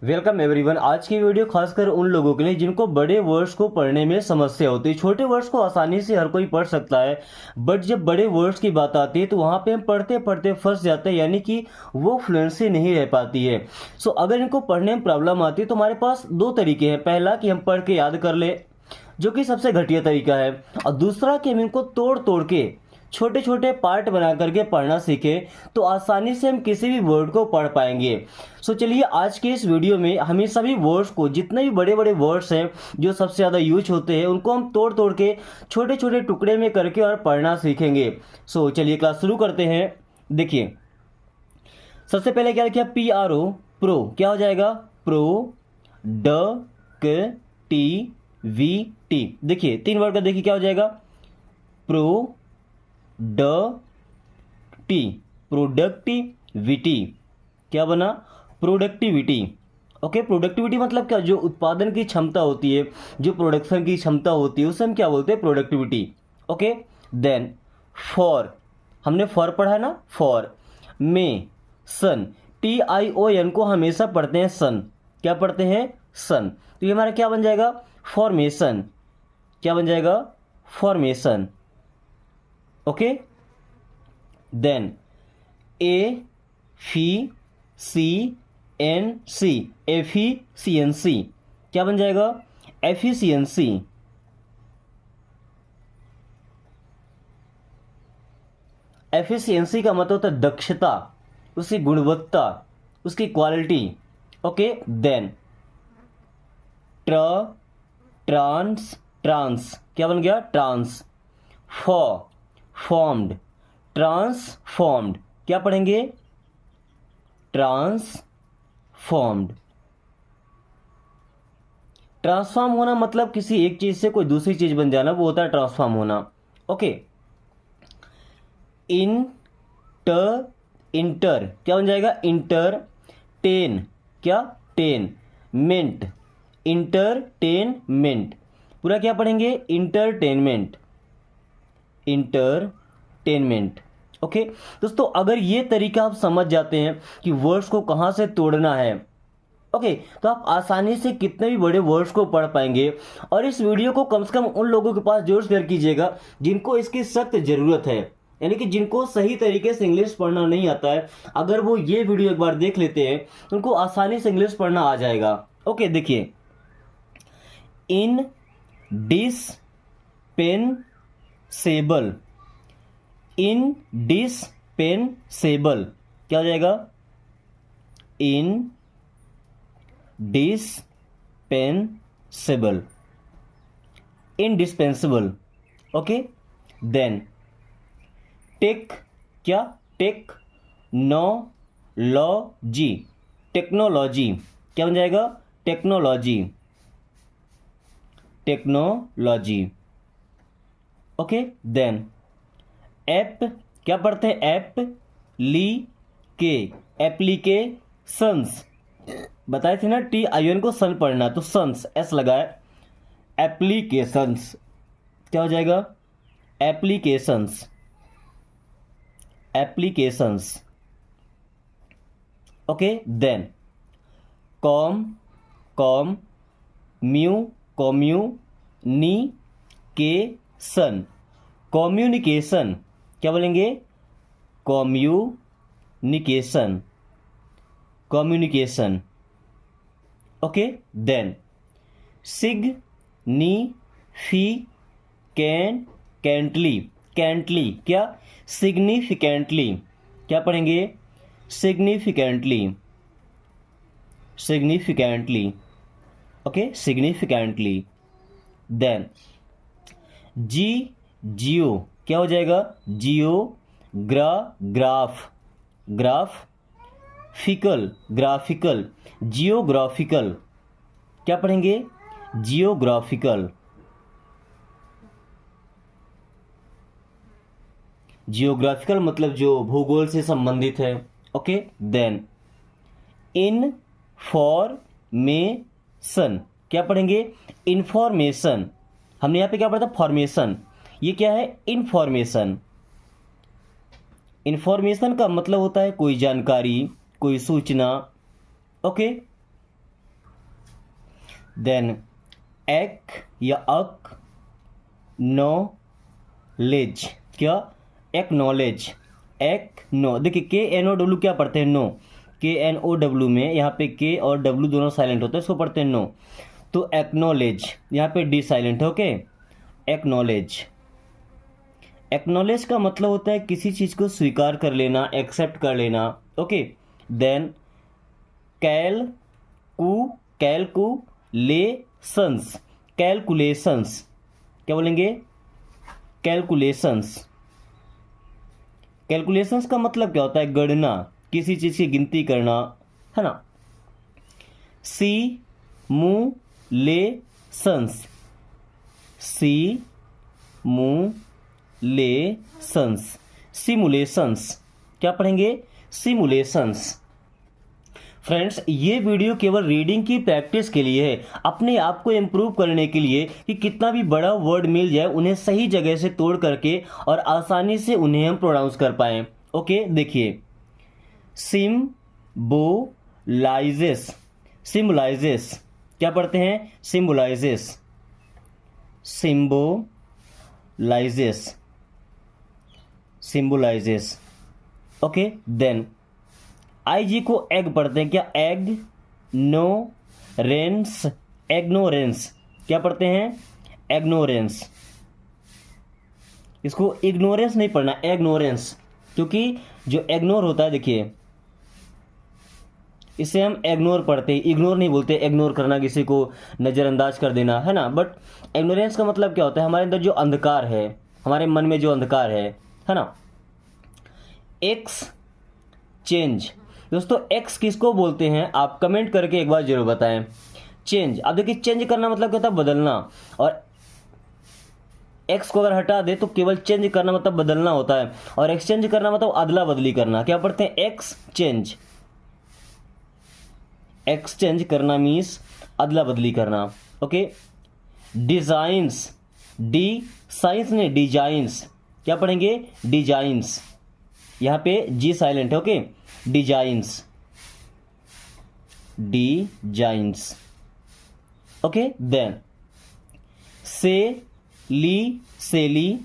Welcome everyone. आज की video खासकर उन लोगों के लिए जिनको बड़े वर्ड्स को पढ़ने में समस्या होती है। छोटे वर्ड्स को आसानी से हर कोई पढ़ सकता है, बट जब बड़े वर्ड्स की बात आती है तो वहाँ पे हम पढ़ते पढ़ते फंस जाते हैं, यानी कि वो फ्लुएंसी नहीं रह पाती है। सो अगर इनको पढ़ने में प्रॉब्लम आती है तो हमारे पास दो तरीके हैं। पहला कि हम पढ़ के याद कर ले, जो कि सबसे घटिया तरीका है, और दूसरा कि हम इनको तोड़ तोड़ के छोटे छोटे पार्ट बना करके पढ़ना सीखें, तो आसानी से हम किसी भी वर्ड को पढ़ पाएंगे। सो चलिए आज के इस वीडियो में हम सभी वर्ड्स को, जितने भी बड़े बड़े वर्ड्स हैं जो सबसे ज़्यादा यूज होते हैं, उनको हम तोड़ तोड़ के छोटे छोटे टुकड़े में करके और पढ़ना सीखेंगे। सो चलिए क्लास शुरू करते हैं। देखिए, सबसे पहले क्या लिखा? PRO, pro. क्या हो जाएगा? Pro, DUCTIVT। देखिए तीन वर्ड का, देखिए क्या हो जाएगा? प्रो ड टी, प्रोडक्टिविटी। क्या बना? प्रोडक्टिविटी। ओके, प्रोडक्टिविटी मतलब क्या? जो उत्पादन की क्षमता होती है, जो प्रोडक्शन की क्षमता होती है, उसे हम क्या बोलते हैं? प्रोडक्टिविटी। ओके, देन फॉर, हमने फॉर पढ़ा है ना? फॉर। में, सन। TION को हमेशा पढ़ते हैं सन। क्या पढ़ते हैं? सन। तो ये हमारा क्या बन जाएगा? फॉर्मेशन। क्या बन जाएगा? Formation. Okay, then EFICIENC, efficiency. क्या बन जाएगा? एफिशिएंसी। एफिशिएंसी का मतलब होता है दक्षता, उसकी गुणवत्ता, उसकी quality. Okay, then trans, trans. क्या बन गया? ट्रांस। Formed, transformed. क्या पढ़ेंगे? ट्रांसफॉर्म्ड। ट्रांसफॉर्म होना मतलब किसी एक चीज से कोई दूसरी चीज बन जाना, वो होता है ट्रांसफॉर्म होना। ओके, इंटर, क्या बन जाएगा? इंटरटेन। क्या? टेन मेंट, इंटरटेनमेंट। पूरा क्या पढ़ेंगे? Entertainment, entertainment. ओके दोस्तों, अगर ये तरीका आप समझ जाते हैं कि वर्ड्स को कहाँ से तोड़ना है, ओके, तो आप आसानी से कितने भी बड़े वर्ड्स को पढ़ पाएंगे। और इस वीडियो को कम से कम उन लोगों के पास जरूर शेयर कीजिएगा जिनको इसकी सख्त ज़रूरत है, यानी कि जिनको सही तरीके से इंग्लिश पढ़ना नहीं आता है। अगर वो ये वीडियो एक बार देख लेते हैं तो उनको आसानी से इंग्लिश पढ़ना आ जाएगा। ओके, देखिए, इन डिस्पेंसेबल, इनडिस्पेंसेबल। क्या हो जाएगा? Indispensable, indispensable. Okay, then tech, क्या? Technology, technology. क्या बन जाएगा? Technology, technology. Okay, then app. क्या पढ़ते हैं? एप्लीकेशंस। बताए थे ना TION को सन पढ़ना, तो सन्स एस लगाए, एप्लीकेशंस। क्या हो जाएगा? Applications, applications. Okay, then communication, communication. क्या बोलेंगे? Communication, communication. Okay, then significantly, cantly. क्या? सिग्निफिकेंटली। क्या पढ़ेंगे? Significantly, significantly. Okay, significantly. Then geo. क्या हो जाएगा? Graph, graphical, graphical, geographical. क्या पढ़ेंगे? जियोग्राफिकल, जियोग्राफिकल मतलब जो भूगोल से संबंधित है। Okay, then information. क्या पढ़ेंगे? इन्फॉर्मेशन। हमने यहाँ पे क्या पढ़ा था? फॉर्मेशन। ये क्या है? इन्फॉर्मेशन। इन्फॉर्मेशन का मतलब होता है कोई जानकारी, कोई सूचना। ओके, देन एक या अक नॉलेज, क्या एक्नॉलेज, एक नो, देखिए के एन ओ डब्ल्यू क्या पढ़ते हैं नो, के एन ओ डब्ल्यू में यहाँ पे के और डब्ल्यू दोनों साइलेंट होते हैं, इसको पढ़ते हैं नो। तो एक्नॉलेज यहाँ पे डी साइलेंट है, ओके। एक्नॉलेज, एक्नॉलेज का मतलब होता है किसी चीज़ को स्वीकार कर लेना, एक्सेप्ट कर लेना, ओके। देन कैलकुलेशंस, कैलकुलेशंस क्या बोलेंगे, कैलकुलेशंस। कैलकुलेशंस का मतलब क्या होता है, गणना, किसी चीज़ की गिनती करना, है ना। सिमुलेशंस, सिमुलेशंस, सिमुलेशंस क्या पढ़ेंगे, सिमुलेशंस। फ्रेंड्स, ये वीडियो केवल रीडिंग की प्रैक्टिस के लिए है, अपने आप को इम्प्रूव करने के लिए कि कितना भी बड़ा वर्ड मिल जाए उन्हें सही जगह से तोड़ करके और आसानी से उन्हें हम प्रोनाउंस कर पाएँ, ओके। देखिए, सिम्बोलाइजेस, सिम्बोलाइजेस क्या पढ़ते हैं, सिम्बोलाइजेस, सिम्बोलाइजेस, सिम्बोलाइजेस, ओके। देन आई जी को एग पढ़ते हैं, क्या एग नो रेंस, एग्नोरेंस क्या पढ़ते हैं, एग्नोरेंस। इसको इग्नोरेंस नहीं पढ़ना, एग्नोरेंस, क्योंकि जो इग्नोर होता है, देखिए इसे हम इग्नोर पढ़ते हैं, इग्नोर नहीं बोलते, इग्नोर करना, किसी को नज़रअंदाज कर देना, है ना। बट इग्नोरेंस का मतलब क्या होता है, हमारे अंदर जो अंधकार है, हमारे मन में जो अंधकार है ना। एक्स चेंज, दोस्तों एक्स किसको बोलते हैं, आप कमेंट करके एक बार जरूर बताएं। चेंज, अब देखिए चेंज करना मतलब क्या होता है, बदलना, और एक्स को अगर हटा दे तो केवल चेंज करना मतलब बदलना होता है, और एक्सचेंज करना मतलब अदला बदली करना। क्या पढ़ते हैं, एक्स चेंज, एक्सचेंज करना मीन्स अदला बदली करना, ओके। डिजाइंस, डी साइंस ने डिजाइंस क्या पढ़ेंगे, डिजाइंस, यहाँ पे जी साइलेंट है, okay. Designs, designs, okay. Then सेली, सेली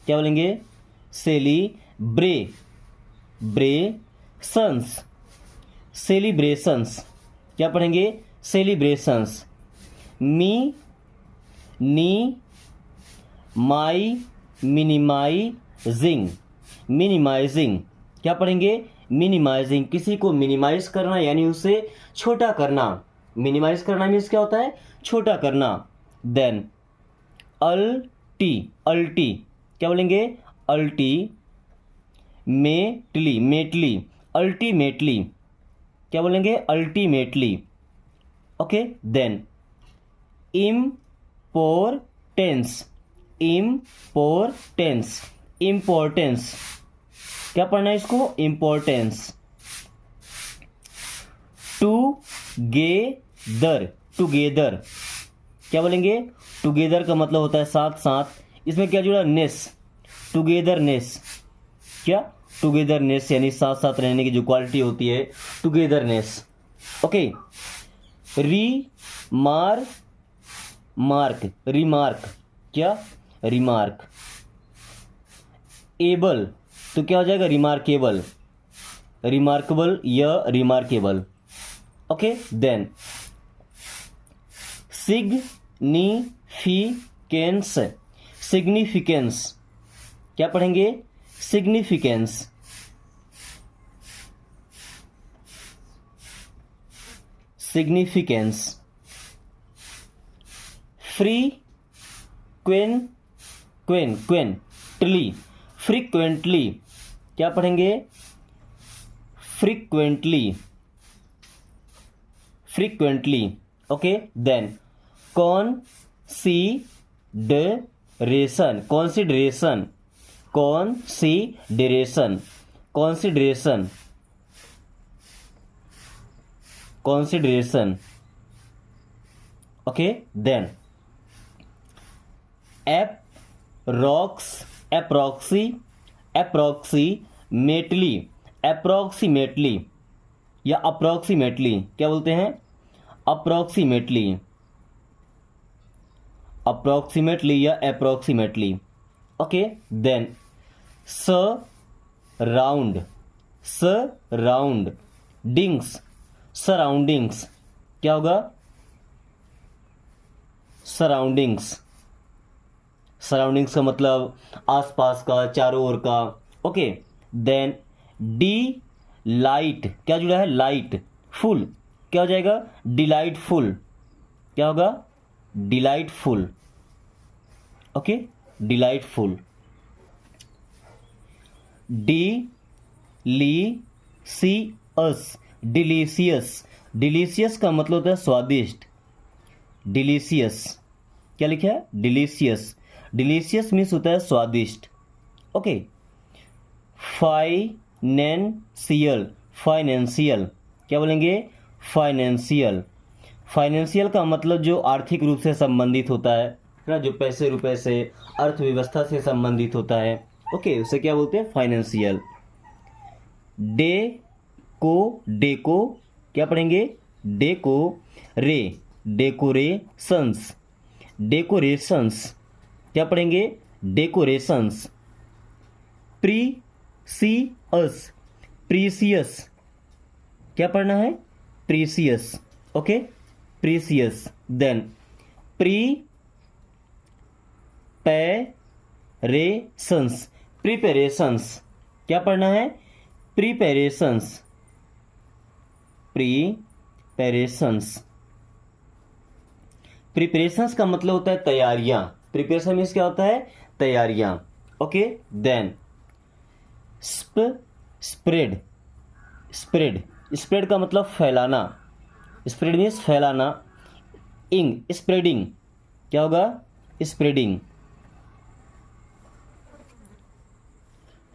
क्या बोलेंगे, सेली ब्रे, ब्रेसन्स, सेलिब्रेशंस क्या पढ़ेंगे, सेलिब्रेशंस। मी नी माई, मिनिमाइजिंग, मिनिमाइजिंग क्या पढ़ेंगे, मिनिमाइजिंग, किसी को मिनिमाइज करना यानी उसे छोटा करना, मिनिमाइज करना मीन्स क्या होता है, छोटा करना। देन अल्टी, अल्टी क्या बोलेंगे, अल्टी मेटली, मेटली, अल्टीमेटली क्या बोलेंगे, ultimately, okay. Then importance, importance, importance क्या पढ़ना है इसको, इम्पोर्टेंस। टूगेदर, टूगेदर क्या बोलेंगे, टूगेदर का मतलब होता है साथ साथ, इसमें क्या जुड़ा, नेस, टूगेदरनेस, क्या टूगेदरनेस यानी साथ साथ रहने की जो क्वालिटी होती है, togetherness, okay. Remark, mark, remark क्या, रिमार्क। एबल तो क्या हो जाएगा, रिमार्केबल, रिमार्केबल या remarkable, okay. Then significance, significance क्या पढ़ेंगे, सिग्निफिकेंस, सिग्निफिकेंस। फ्रीक्वेंटली, फ्रीक्वेंटली क्या पढ़ेंगे, frequently, frequently, okay. Then consideration, consideration, consideration, consideration, consideration, okay. Then approx, approxi, approximately, approximately या अप्रॉक्सीमेटली क्या बोलते हैं, अप्रॉक्सीमेटली, अप्रोक्सीमेटली या approximately. Okay, then surround, surroundings, surroundings क्या होगा? सराउंडिंग्स, सराउंडिंग्स का मतलब आसपास का, चारों ओर का। ओके, देन डी लाइट, क्या जुड़ा है? लाइट, फुल, क्या हो जाएगा? डिलाइटफुल, क्या होगा? Delightful. Okay, delightful. Delicious, delicious, delicious का मतलब होता है स्वादिष्ट। डिलीशियस, क्या लिखा है? डिलीशियस, डिलीशियस मीन्स होता है स्वादिष्ट। ओके, फाइनेंशियल, फाइनेंशियल, क्या बोलेंगे? फाइनेंशियल। फाइनेंशियल का मतलब जो आर्थिक रूप से संबंधित होता है ना, जो पैसे रुपए से, अर्थव्यवस्था से संबंधित होता है। ओके, उसे क्या बोलते हैं? फाइनेंशियल। डेको, क्या पढ़ेंगे? डेको रे, डेकोरेशंस, डेकोरेशंस, क्या पढ़ेंगे? डेकोरेशंस। प्रीसियस, प्रीसियस, क्या पढ़ना है? Precious. Okay, precious. Then preparations, preparations, क्या पढ़ना है? प्रिपेरेशंस, प्रिपेरेशंस। प्रिपरेशंस का मतलब होता है तैयारियां। प्रिपरेशन मीन्स क्या होता है? तैयारियां। Okay, then spread, spread, spread का मतलब फैलाना। स्प्रेड मीन्स फैलाना। स्प्रेडिंग, क्या होगा? Spreading.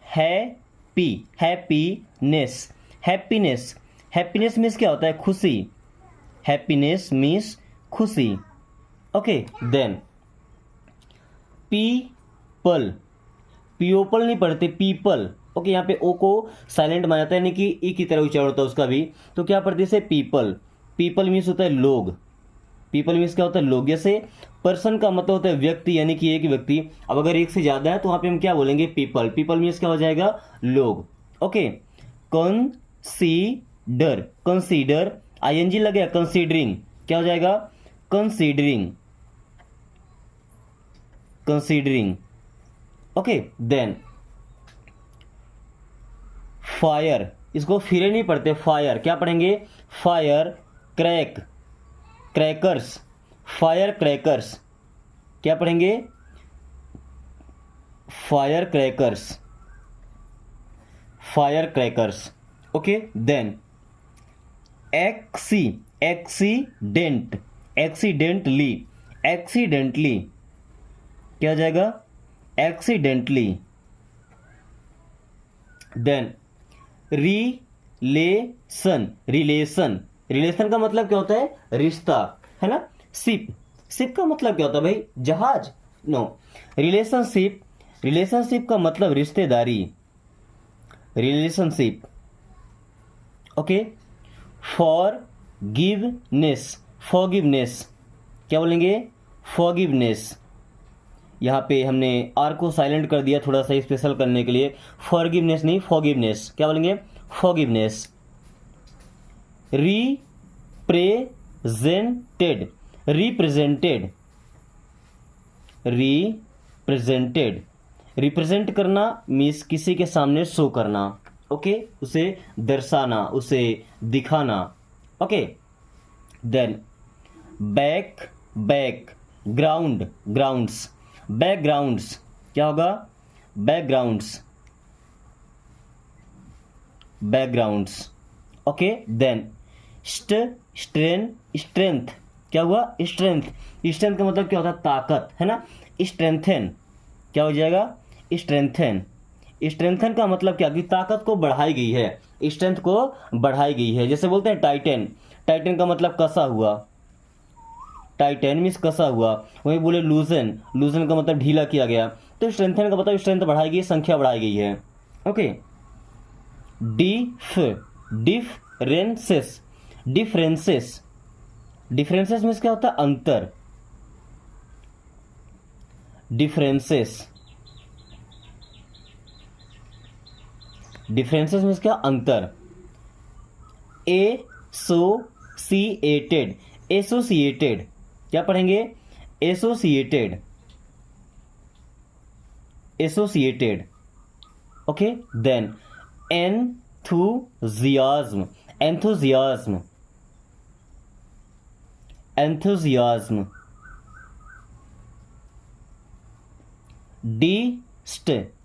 Happy, happiness, happiness, happiness means क्या होता है? खुशी। हैप्पीनेस मीन्स खुशी। ओके, देन पीपल, पीपल नहीं पढ़ते, पीपल। ओके, यहाँ पे ओ को साइलेंट माना जाता है, यानी कि ई की तरह उच्चारण होता है उसका भी। तो क्या पढ़ते से? पीपल। पीपल मीन्स होता है लोग। पीपल मीन्स क्या होता है? लोग। जैसे पर्सन का मतलब होता है व्यक्ति, यानी कि एक व्यक्ति। अब अगर एक से ज्यादा है तो वहां पे हम क्या बोलेंगे? पीपल। पीपल मीन्स क्या हो जाएगा? लोग। ओके, कंसीडर, कंसीडर, आईएनजी लगेगा। कंसीडरिंग, क्या हो जाएगा? Considering, considering. Okay, then fire, इसको फिरे नहीं पढ़ते, फायर। क्या पढ़ेंगे? Fire crack, crackers, fire crackers, क्या पढ़ेंगे? Fire crackers, fire crackers. Okay, then accident, accidentally, accidentally, क्या हो जाएगा? Accidentally. Then relation, relation, relation का मतलब क्या होता है? रिश्ता, है ना। शिप, शिप का मतलब क्या होता है भाई? जहाज? नो, रिलेशनशिप, रिलेशनशिप का मतलब रिश्तेदारी, रिलेशनशिप। ओके, फॉरगिवनेस, फॉरगिवनेस, क्या बोलेंगे? फॉरगिवनेस। यहाँ पे हमने आर को साइलेंट कर दिया थोड़ा सा स्पेशल करने के लिए। फॉरगिवनेस नहीं, फॉरगिवनेस। क्या बोलेंगे? Forgiveness. Represented, represented, represented, represent करना मीन्स किसी के सामने शो करना। ओके, उसे दर्शाना, उसे दिखाना। Okay, then back, back ground, grounds, backgrounds, क्या होगा? Backgrounds, backgrounds. Okay, then strength, क्या हुआ? स्ट्रेंथ, स्ट्रेंथ का मतलब क्या होता है? ताकत, है ना। स्ट्रेंथन, क्या हो जाएगा? स्ट्रेंथन। स्ट्रेंथन का मतलब क्या? कि ताकत को बढ़ाई गई है, स्ट्रेंथ को बढ़ाई गई है। जैसे बोलते हैं टाइटन, टाइटन का मतलब कसा हुआ, टाइटन मीन्स कसा हुआ। वही बोले लूजन, लूजन का मतलब ढीला किया गया। तो स्ट्रेंथन का मतलब स्ट्रेंथ बढ़ाई गई, संख्या बढ़ाई गई है। Okay, differences, differences, differences means क्या होता है? अंतर, डिफरेंसेस, डिफरेंसेस मीन्स क्या, अंतर। एसोसिएटेड, एसोसिएटेड क्या पढ़ेंगे, associated, associated. Okay, then enthusiasm, enthusiasm, enthusiasm.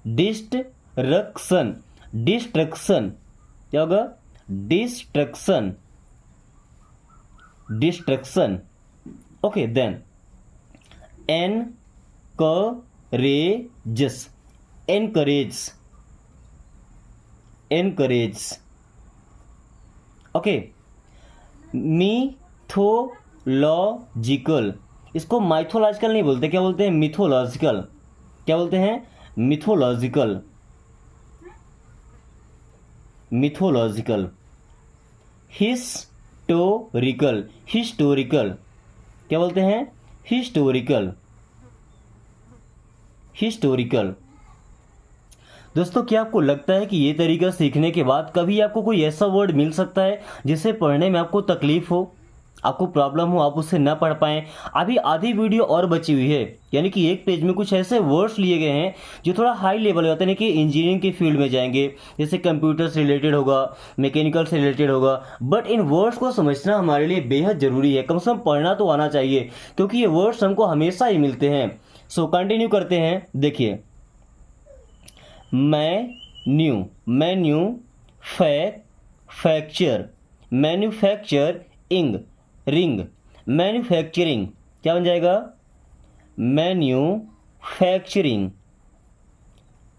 Destruction, destruction क्या होगा, destruction, destruction. Okay, then encourages, encourage, encourage. Okay, mythological, इसको माइथोलॉजिकल नहीं बोलते, क्या बोलते हैं, मिथोलॉजिकल। क्या बोलते हैं, मिथोलॉजिकल, मिथोलॉजिकल। हिस्टोरिकल, हिस्टोरिकल क्या बोलते हैं, हिस्टोरिकल, हिस्टोरिकल। दोस्तों, क्या आपको लगता है कि ये तरीका सीखने के बाद कभी आपको कोई ऐसा वर्ड मिल सकता है जिसे पढ़ने में आपको तकलीफ हो, आपको प्रॉब्लम हो, आप उससे ना पढ़ पाएं? अभी आधी वीडियो और बची हुई है, यानी कि एक पेज में कुछ ऐसे वर्ड्स लिए गए हैं जो थोड़ा हाई लेवल होता है, कि इंजीनियरिंग के फील्ड में जाएंगे, जैसे कंप्यूटर से रिलेटेड होगा, मैकेनिकल से रिलेटेड होगा। बट इन वर्ड्स को समझना हमारे लिए बेहद ज़रूरी है, कम से कम पढ़ना तो आना चाहिए, क्योंकि ये वर्ड्स हमको हमेशा ही मिलते हैं। सो कंटिन्यू करते हैं। देखिए, मैन्यू, मैन्यू फैक्चर, मैन्युफैक्चर इंग, रिंग, मैन्युफैक्चरिंग क्या बन जाएगा, मैन्युफैक्चरिंग,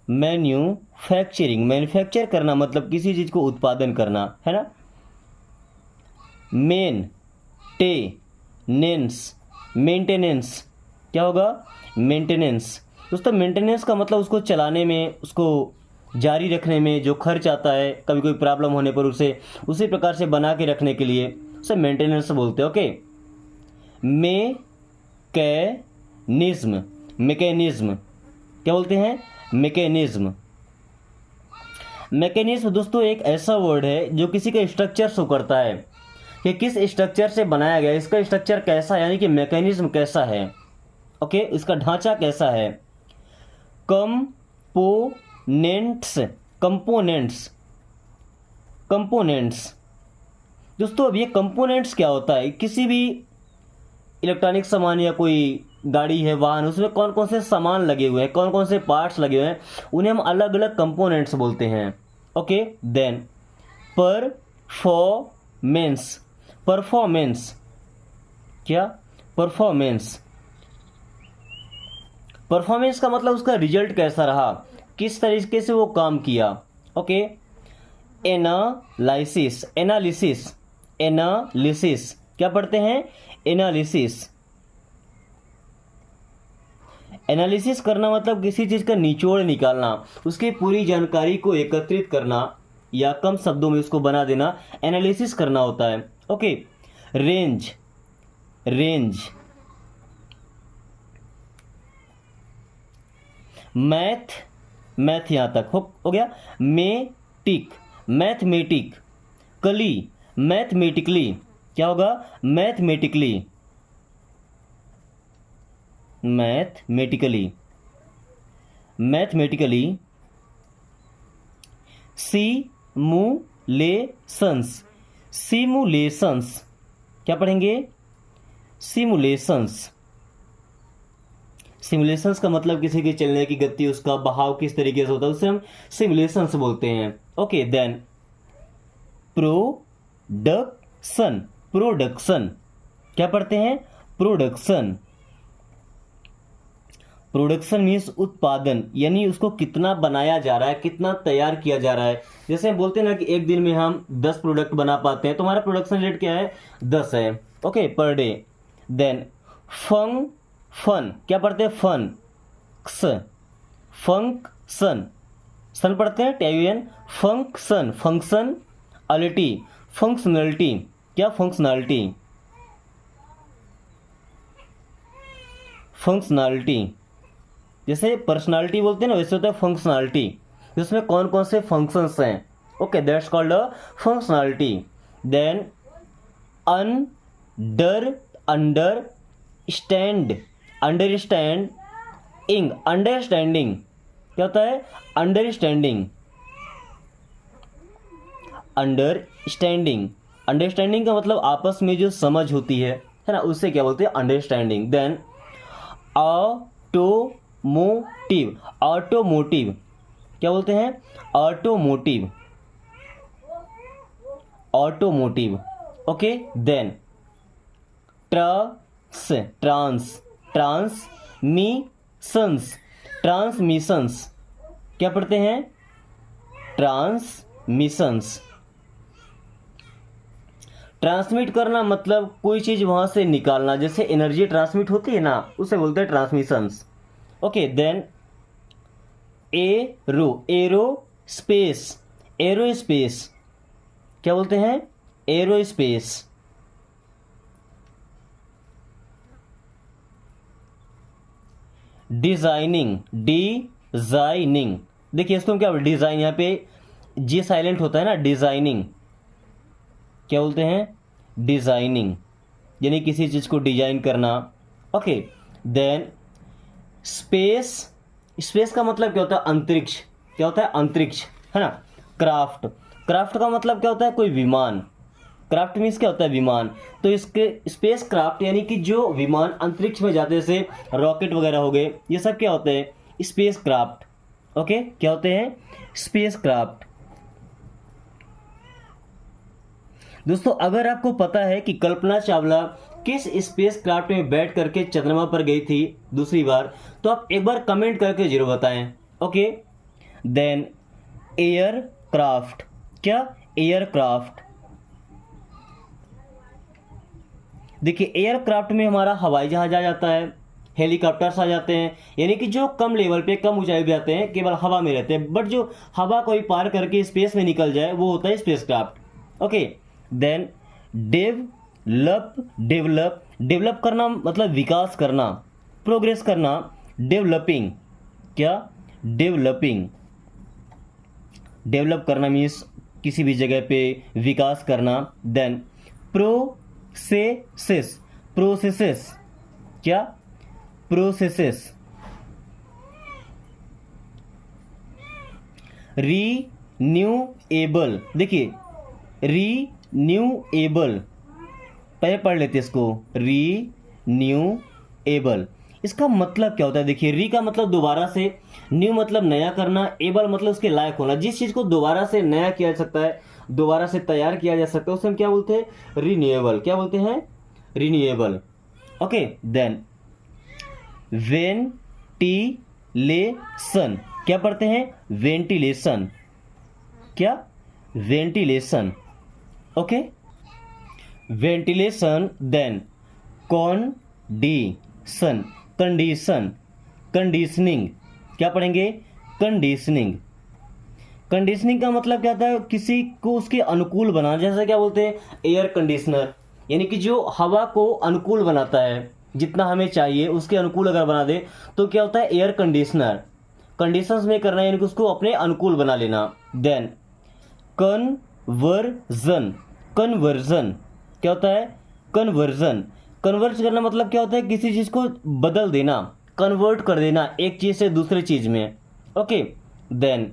मैन्युफैक्चरिंग। मैन्युफैक्चर करना मतलब किसी चीज़ को उत्पादन करना, है ना। मेंटेनेंस, मेंटेनेंस क्या होगा, मेंटेनेंस। दोस्तों, मेंटेनेंस का मतलब उसको चलाने में, उसको जारी रखने में जो खर्च आता है, कभी कोई प्रॉब्लम होने पर उसे उसी प्रकार से बना के रखने के लिए उसे मेंटेनेंस बोलते हैं। ओके, मैकेनिज्म, मैकेनिज्म क्या बोलते हैं, मैकेनिज्म। मैकेनिज्म दोस्तों एक ऐसा वर्ड है जो किसी का स्ट्रक्चर शो करता है कि किस स्ट्रक्चर से बनाया गया, इसका स्ट्रक्चर कैसा है, यानी कि मैकेनिज्म कैसा है। ओके, इसका ढांचा कैसा है। Components, components, components. दोस्तों, अब ये कंपोनेंट्स क्या होता है, किसी भी इलेक्ट्रॉनिक सामान या कोई गाड़ी है, वाहन, उसमें कौन कौन से सामान लगे हुए हैं, कौन कौन से पार्ट्स लगे हुए हैं, उन्हें हम अलग अलग कंपोनेंट्स बोलते हैं। ओके, देन परफॉर्मेंस, परफॉर्मेंस क्या, परफॉर्मेंस। परफॉर्मेंस का मतलब उसका रिजल्ट कैसा रहा, किस तरीके से वो काम किया। ओके, एनालिसिस, एनालिसिस, एनालिसिस क्या पढ़ते हैं, एनालिसिस। एनालिसिस करना मतलब किसी चीज़ का निचोड़ निकालना, उसकी पूरी जानकारी को एकत्रित करना या कम शब्दों में उसको बना देना, एनालिसिस करना होता है। Okay, range, range. Math, math यहाँ तक हो गया। Matic, mathematic. कली, मैथमेटिकली क्या होगा, mathematically, mathematically, mathematically. Simulations, simulations क्या पढ़ेंगे, सिमुलेशंस। सिमुलेशंस का मतलब किसी के चलने की गति, उसका बहाव किस तरीके से होता है, उसे हम सिमुलेशंस बोलते हैं। ओके, देन प्रोडक्शन, प्रोडक्शन क्या पढ़ते हैं, प्रोडक्शन। प्रोडक्शन मीन्स उत्पादन, यानी उसको कितना बनाया जा रहा है, कितना तैयार किया जा रहा है। जैसे हम बोलते हैं ना कि एक दिन में हम 10 प्रोडक्ट बना पाते हैं, तो हमारा प्रोडक्शन रेट क्या है, 10 है। Okay, per day. Then fun क्या पढ़ते हैं, फन, फंक्शन, सन पढ़ते हैं, TUN, फंक्शन, फंक्शनलिटी, फंक्शनलिटी क्या, फंक्शनलिटी, फंक्शनलिटी। जैसे पर्सनालिटी बोलते हैं ना, वैसे होता है फंक्शनैलिटी, जिसमें कौन कौन से फंक्शंस हैं। Okay, that's called a functionality. Then understanding, understanding क्या होता है? अंडरस्टैंडिंग, अंडरस्टैंडिंग का मतलब आपस में जो समझ होती है ना, उससे क्या बोलते हैं? अंडरस्टैंडिंग। देन ऑटोमोटिव क्या बोलते हैं? ऑटोमोटिव। ओके, देन ट्रांसमिशंस क्या पढ़ते हैं? ट्रांसमिशंस। ट्रांसमिट करना मतलब कोई चीज वहां से निकालना, जैसे एनर्जी ट्रांसमिट होती है ना, उसे बोलते हैं ट्रांसमिशंस। ओके, देन एरोस्पेस क्या बोलते हैं? एरोस्पेस। डिजाइनिंग, देखिए इसको हम क्या बोलते हैं? डिजाइन, यहाँ पे जी साइलेंट होता है ना, डिजाइनिंग क्या बोलते हैं? डिजाइनिंग, यानी किसी चीज को डिजाइन करना। ओके, देन स्पेस का मतलब क्या होता है? अंतरिक्ष। क्या होता है? अंतरिक्ष, है ना। क्राफ्ट का मतलब क्या होता है? कोई विमान। क्राफ्ट मीन्स क्या होता है? विमान। तो इसके स्पेस क्राफ्ट यानी कि जो विमान अंतरिक्ष में जाते हैं, जैसे रॉकेट वगैरह हो गए, ये सब क्या होते हैं? Space craft. ओके, क्या होते हैं? Space craft. दोस्तों, अगर आपको पता है कि कल्पना चावला किस स्पेस क्राफ्ट में बैठ करके चंद्रमा पर गई थी दूसरी बार, तो आप एक बार कमेंट करके जरूर बताएं। ओके, देन एयरक्राफ्ट क्या? एयरक्राफ्ट। देखिए एयरक्राफ्ट में हमारा हवाई जहाज आ जाता है, हेलीकॉप्टर्स आ जाते हैं, यानी कि जो कम लेवल पे, कम ऊंचाई पे आते हैं, केवल हवा में रहते हैं, बट जो हवा को ही पार करके स्पेस में निकल जाए वो होता है spacecraft. Okay, then develop करना मतलब विकास करना, प्रोग्रेस करना। डेवलपिंग क्या? डेवलप करना मीन्स किसी भी जगह पे विकास करना। देन प्रोसेसेस क्या? प्रोसेसेस। रीन्यूएबल, देखिए रीन्यूएबल, पहले पढ़ लेते इसको। रीन्यूएबल, इसका मतलब क्या होता है? देखिए री का मतलब दोबारा से, न्यू मतलब नया करना, एबल मतलब उसके लायक होना। जिस चीज को दोबारा से नया किया जा सकता है, दोबारा से तैयार किया जा सकता है, उसे हम क्या बोलते हैं? रिन्यूएबल। क्या बोलते हैं? रिन्यूएबल। ओके, देन वेंटिलेशन क्या पढ़ते हैं? वेंटिलेशन क्या? Ventilation. Okay, ventilation. Then conditioning क्या पढ़ेंगे? कंडीशनिंग का मतलब क्या होता है? किसी को उसके अनुकूल बनाना, जैसे क्या बोलते हैं? एयर कंडीशनर, यानी कि जो हवा को अनुकूल बनाता है, जितना हमें चाहिए उसके अनुकूल अगर बना दे तो क्या होता है? Air conditioner. कंडीशंस में करना यानी कि उसको अपने अनुकूल बना लेना। देन कन्वर्जन क्या होता है? कन्वर्ट करना मतलब क्या होता है? किसी चीज को बदल देना, कन्वर्ट कर देना एक चीज से दूसरे चीज में। ओके, देन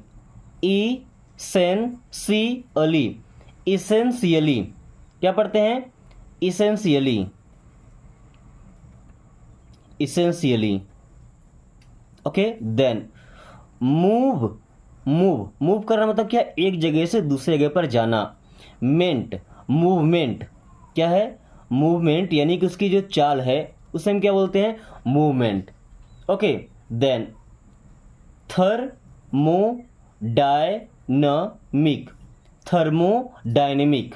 इसेंशियली क्या पढ़ते हैं? इसेंशियली। ओके, देन मूव करना मतलब क्या? एक जगह से दूसरे जगह पर जाना। मूवमेंट क्या है? मूवमेंट यानी कि उसकी जो चाल है उसे हम क्या बोलते हैं? मूवमेंट। ओके, देन थर्मोडायनेमिक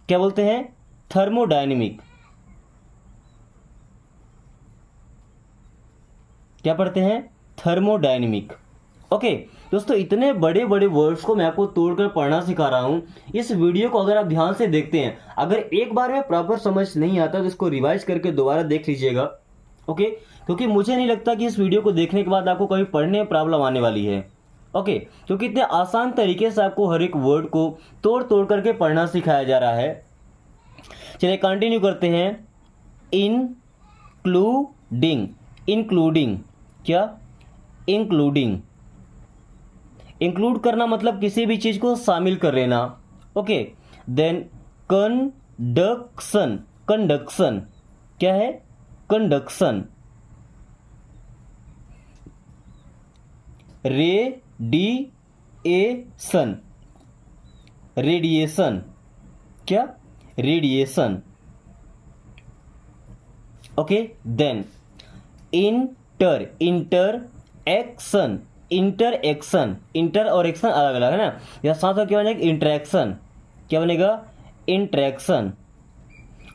क्या बोलते हैं? थर्मोडायनेमिक। क्या पढ़ते हैं? थर्मोडायनेमिक। ओके दोस्तों, इतने बड़े बड़े वर्ड्स को मैं आपको तोड़कर पढ़ना सिखा रहा हूं। इस वीडियो को अगर आप ध्यान से देखते हैं, अगर एक बार में प्रॉपर समझ नहीं आता तो इसको रिवाइज करके दोबारा देख लीजिएगा। ओके, क्योंकि मुझे नहीं लगता कि इस वीडियो को देखने के बाद आपको कभी पढ़ने में प्रॉब्लम आने वाली है। ओके, क्योंकि इतने आसान तरीके से आपको हर एक वर्ड को तोड़ तोड़ करके पढ़ना सिखाया जा रहा है। चलिए कंटिन्यू करते हैं। इंक्लूडिंग, इंक्लूडिंग, क्या? इंक्लूडिंग, इंक्लूड करना मतलब किसी भी चीज को शामिल कर लेना। ओके, देन कंडक्शन, कंडक्शन क्या है? कंडक्शन। रेडिएशन, रेडिएशन क्या? Radiation. Okay, then inter, inter action, inter action, inter और एक्शन अलग अलग है ना, या साथ में क्या बनेगा? इंटरेक्शन, क्या बनेगा? इंटरेक्शन।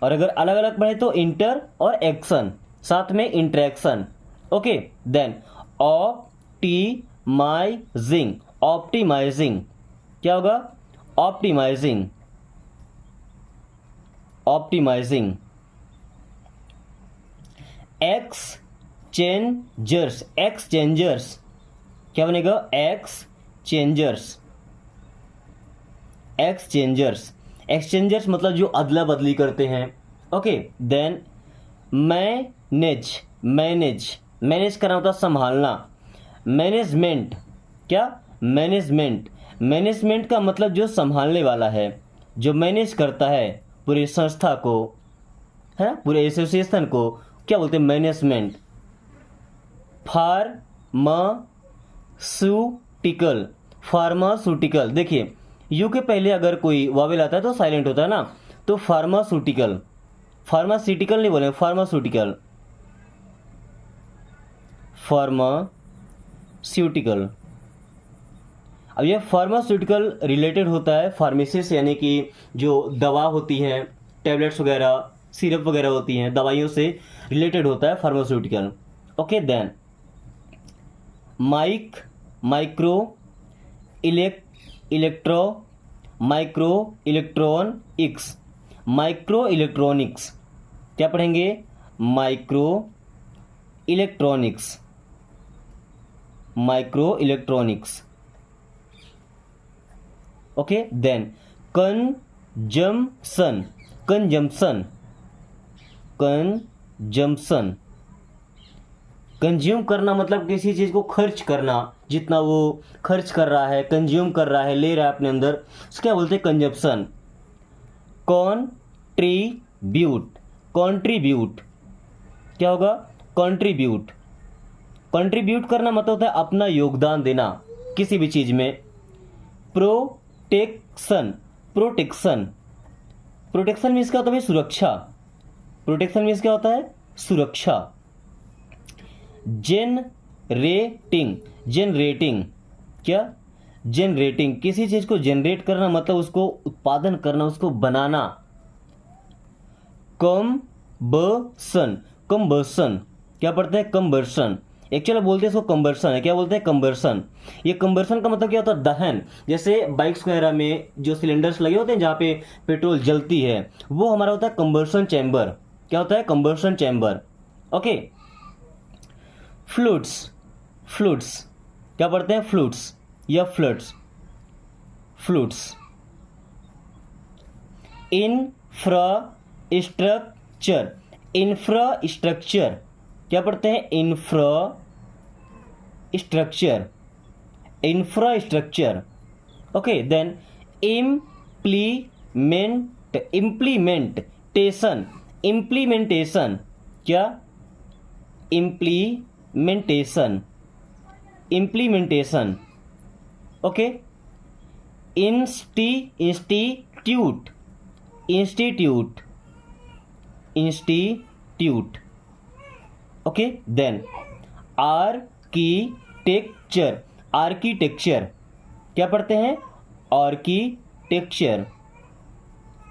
और अगर अलग अलग पढ़े तो इंटर और एक्शन, साथ में interaction. Okay, then optimising, optimising क्या होगा? Optimising, optimising. एक्सचेंजर्स, एक्सचेंजर्स क्या बनेगा? Exchangers, exchangers. एक्सचेंजर्स मतलब जो अदला बदली करते हैं। Okay, then manage, manage, manage करना होता है संभालना। मैनेजमेंट क्या? मैनेजमेंट, मैनेजमेंट का मतलब जो संभालने वाला है, जो मैनेज करता है पूरी संस्था को, है ना, पूरे एसोसिएशन को, क्या बोलते हैं? मैनेजमेंट। फार्मास्यूटिकल, फार्मास्यूटिकल, देखिए यू के पहले अगर कोई वावेल आता है तो साइलेंट होता है ना, तो फार्मास्यूटिकल, फार्मास्यूटिकल नहीं बोले, फार्मास्यूटिकल, फार्मास्यूटिकल। अब ये फार्मास्यूटिकल रिलेटेड होता है फार्मेसी से, यानी कि जो दवा होती है, टैबलेट्स वगैरह, सिरप वगैरह होती हैं, दवाइयों से रिलेटेड होता है pharmaceutical. Okay, then micro electro, micro electronics, micro electronics क्या पढ़ेंगे? Micro electronics, micro electronics. Okay, then consumption, consumption, consumption. Consume करना मतलब किसी चीज को खर्च करना, जितना वो खर्च कर रहा है, कंज्यूम कर रहा है, ले रहा है अपने अंदर, उसको क्या बोलते हैं? कंजप्शन। कॉन्ट्रीब्यूट, कॉन्ट्रीब्यूट क्या होगा? कॉन्ट्रीब्यूट, कॉन्ट्रीब्यूट करना मतलब होता है अपना योगदान देना किसी भी चीज में। प्रोटेक्शन, प्रोटेक्शन, प्रोटेक्शन मीन्स क्या होता है? सुरक्षा। प्रोटेक्शन मीन्स क्या होता है? सुरक्षा। जनरेटिंग, जनरेटिंग क्या? जनरेटिंग, किसी चीज को जनरेट करना मतलब उसको उत्पादन करना, उसको बनाना। कंबर्सन, कंबर्सन क्या पढ़ते हैं? कंबर्सन। एक्चुअली बोलते हैं इसको कंबर्सन है, क्या बोलते हैं? कंबर्सन। ये कंबर्सन का मतलब क्या होता है? दहन। जैसे बाइक्स वगैरह में जो सिलेंडर्स लगे होते हैं जहाँ पे पेट्रोल जलती है, वो हमारा होता है कंबर्सन चैम्बर। क्या होता है? कंबर्सन चैम्बर। ओके, फ्लूइड्स, फ्लूइड्स क्या पढ़ते हैं? फ्लूइड्स या फ्लड्स, फ्लूइड्स। इंफ्रास्ट्रक्चर, इंफ्रास्ट्रक्चर क्या पढ़ते हैं? Infrastructure, infrastructure. Okay, then implement, implementation, implementation क्या? Implementation, implementation. Okay, institute, institute, institute. Okay, then architecture, architecture क्या पढ़ते हैं? Architecture,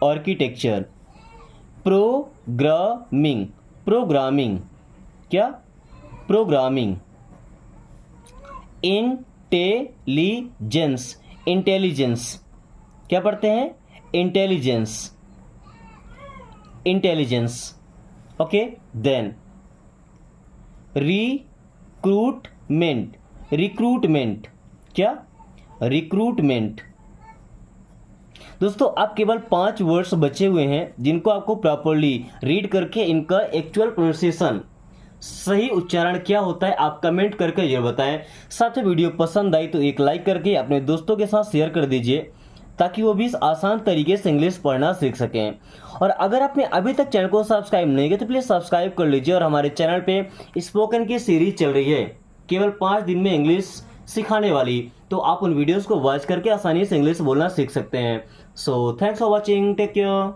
architecture. प्रोग्रामिंग, प्रोग्रामिंग क्या? प्रोग्रामिंग। इंटेलिजेंस, इंटेलिजेंस क्या पढ़ते हैं? Intelligence, intelligence. Okay, then recruitment, recruitment, क्या? रिक्रूटमेंट। दोस्तों आप केवल 5 वर्ड्स बचे हुए हैं जिनको आपको प्रॉपरली रीड करके इनका एक्चुअल प्रोनाउंसिएशन, सही उच्चारण क्या होता है आप कमेंट करके जरूर बताएं। साथ ही वीडियो पसंद आई तो एक लाइक करके अपने दोस्तों के साथ शेयर कर दीजिए ताकि वो भी इस आसान तरीके से इंग्लिश पढ़ना सीख सकें। और अगर आपने अभी तक चैनल को सब्सक्राइब नहीं किया तो प्लीज़ सब्सक्राइब कर लीजिए। और हमारे चैनल पे स्पोकन की सीरीज चल रही है केवल 5 दिन में इंग्लिश सिखाने वाली, तो आप उन वीडियोस को वॉच करके आसानी से इंग्लिश बोलना सीख सकते हैं। So thanks for watching, take care.